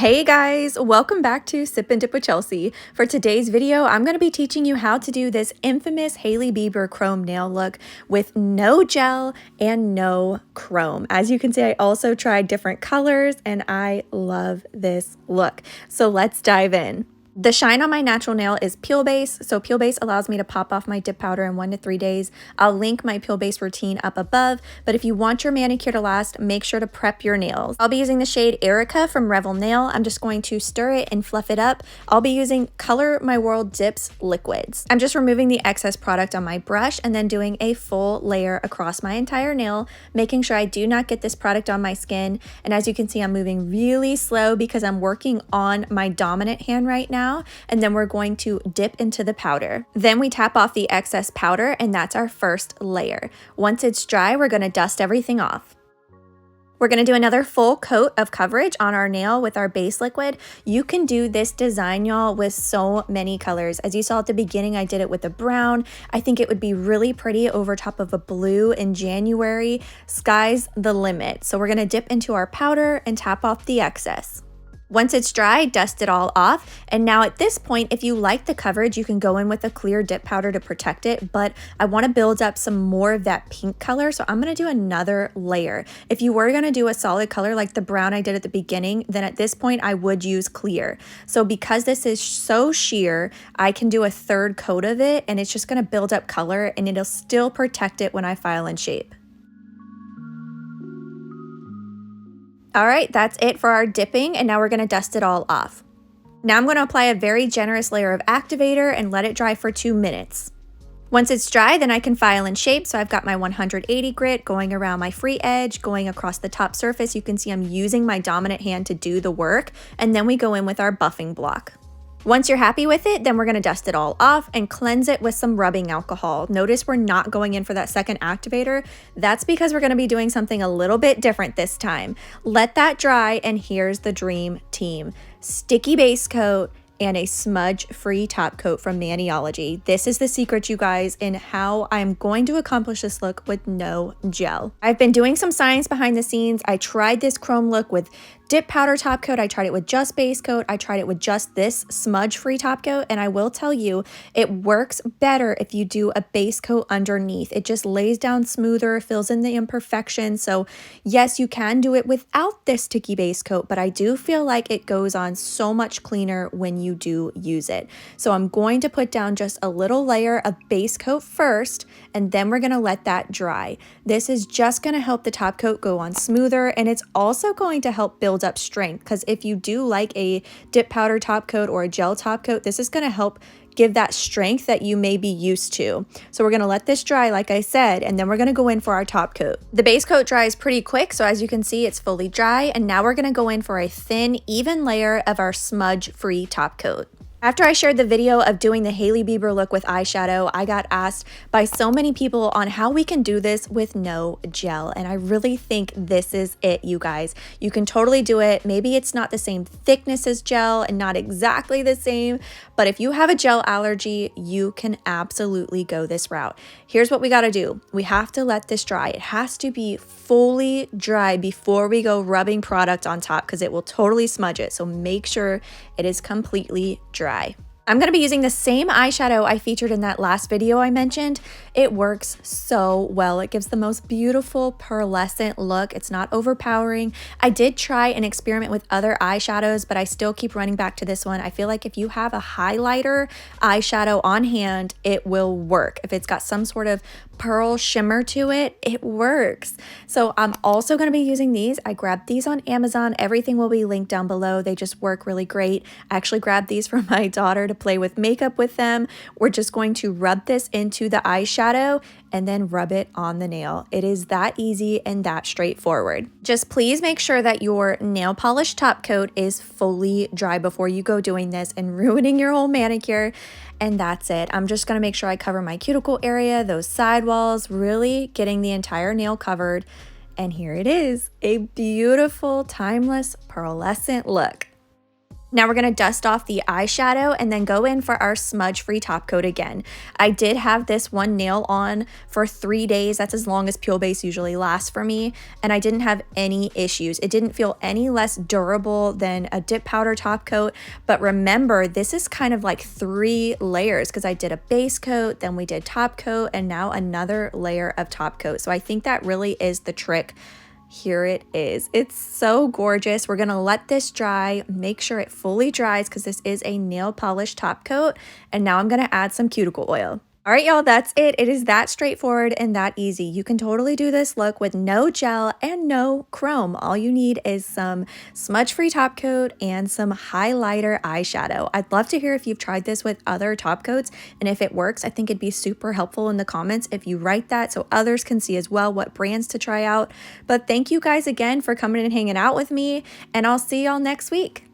Hey guys, welcome back to Sip and Dip with Chelsea. For today's video, I'm going to be teaching you how to do this infamous Hailey Bieber chrome nail look with no gel and no chrome. As you can see, I also tried different colors and I love this look. So let's dive in. The shine on my natural nail is Peel Base, so Peel Base allows me to pop off my dip powder in 1 to 3 days. I'll link my Peel Base routine up above, but if you want your manicure to last, make sure to prep your nails. I'll be using the shade Erica from Revel Nail. I'm just going to stir it and fluff it up. I'll be using Color My World Dips liquids. I'm just removing the excess product on my brush and then doing a full layer across my entire nail, making sure I do not get this product on my skin. And as you can see, I'm moving really slow because I'm working on my dominant hand right now. And then we're going to dip into the powder. Then we tap off the excess powder and that's our first layer. Once it's dry, we're going to dust everything off. We're going to do another full coat of coverage on our nail with our base liquid. You can do this design, y'all, with so many colors. As you saw at the beginning, I did it with a brown. I think it would be really pretty over top of a blue in January. Sky's the limit. So we're going to dip into our powder and tap off the excess. Once it's dry, dust it all off. And now at this point, if you like the coverage, you can go in with a clear dip powder to protect it, but I want to build up some more of that pink color, so I'm going to do another layer. If you were going to do a solid color like the brown I did at the beginning, then at this point I would use clear. So because this is so sheer, I can do a third coat of it and it's just going to build up color and it'll still protect it when I file and shape. All right, that's it for our dipping, and now we're gonna dust it all off. Now I'm gonna apply a very generous layer of activator and let it dry for 2 minutes. Once it's dry, then I can file and shape. So I've got my 180 grit going around my free edge, going across the top surface. You can see I'm using my dominant hand to do the work, and then we go in with our buffing block. Once you're happy with it, then we're going to dust it all off and cleanse it with some rubbing alcohol. Notice we're not going in for that second activator. That's because we're going to be doing something a little bit different this time. Let that dry, and here's the dream team. Sticky base coat and a smudge-free top coat from Maniology. This is the secret, you guys, in how I'm going to accomplish this look with no gel. I've been doing some science behind the scenes. I tried this chrome look with dip powder top coat. I tried it with just base coat. I tried it with just this smudge-free top coat, and I will tell you, it works better if you do a base coat underneath. It just lays down smoother, fills in the imperfections. So yes, you can do it without this sticky base coat, but I do feel like it goes on so much cleaner when you do use it. So I'm going to put down just a little layer of base coat first, and then we're going to let that dry. This is just going to help the top coat go on smoother, and it's also going to help build up strength, because if you do like a dip powder top coat or a gel top coat, this is going to help give that strength that you may be used to. So we're going to let this dry, like I said, and then we're going to go in for our top coat. The base coat dries pretty quick, so as you can see, it's fully dry, and now we're going to go in for a thin, even layer of our smudge-free top coat. After I shared the video of doing the Hailey Bieber look with eyeshadow, I got asked by so many people on how we can do this with no gel. And I really think this is it, you guys. You can totally do it. Maybe it's not the same thickness as gel and not exactly the same, but if you have a gel allergy, you can absolutely go this route. Here's what we got to do. We have to let this dry. It has to be fully dry before we go rubbing product on top, because it will totally smudge it. So make sure it is completely dry. I'm going to be using the same eyeshadow I featured in that last video I mentioned. It works so well. It gives the most beautiful pearlescent look. It's not overpowering. I did try and experiment with other eyeshadows, but I still keep running back to this one. I feel like if you have a highlighter eyeshadow on hand, it will work. If it's got some sort of pearl shimmer to it, it works. So I'm also going to be using these. I grabbed these on Amazon. Everything will be linked down below. They just work really great. I actually grabbed these for my daughter to play with makeup with them. We're just going to rub this into the eyeshadow and then rub it on the nail. It is that easy and that straightforward. Just please make sure that your nail polish top coat is fully dry before you go doing this and ruining your whole manicure. And that's it. I'm just going to make sure I cover my cuticle area, those sidewalls, really getting the entire nail covered. And here it is, a beautiful, timeless, pearlescent look. Now we're going to dust off the eyeshadow and then go in for our smudge-free top coat again. I did have this one nail on for 3 days. That's as long as Peel Base usually lasts for me, and I didn't have any issues. It didn't feel any less durable than a dip powder top coat, but remember, this is kind of like 3 layers because I did a base coat, then we did top coat, and now another layer of top coat. So I think that really is the trick. Here it is. It's so gorgeous. We're gonna let this dry, make sure it fully dries because this is a nail polish top coat. And now I'm gonna add some cuticle oil. All right, y'all, that's it. It is that straightforward and that easy. You can totally do this look with no gel and no chrome. All you need is some smudge-free top coat and some highlighter eyeshadow. I'd love to hear if you've tried this with other top coats, and if it works, I think it'd be super helpful in the comments if you write that so others can see as well what brands to try out. But thank you guys again for coming and hanging out with me, and I'll see y'all next week.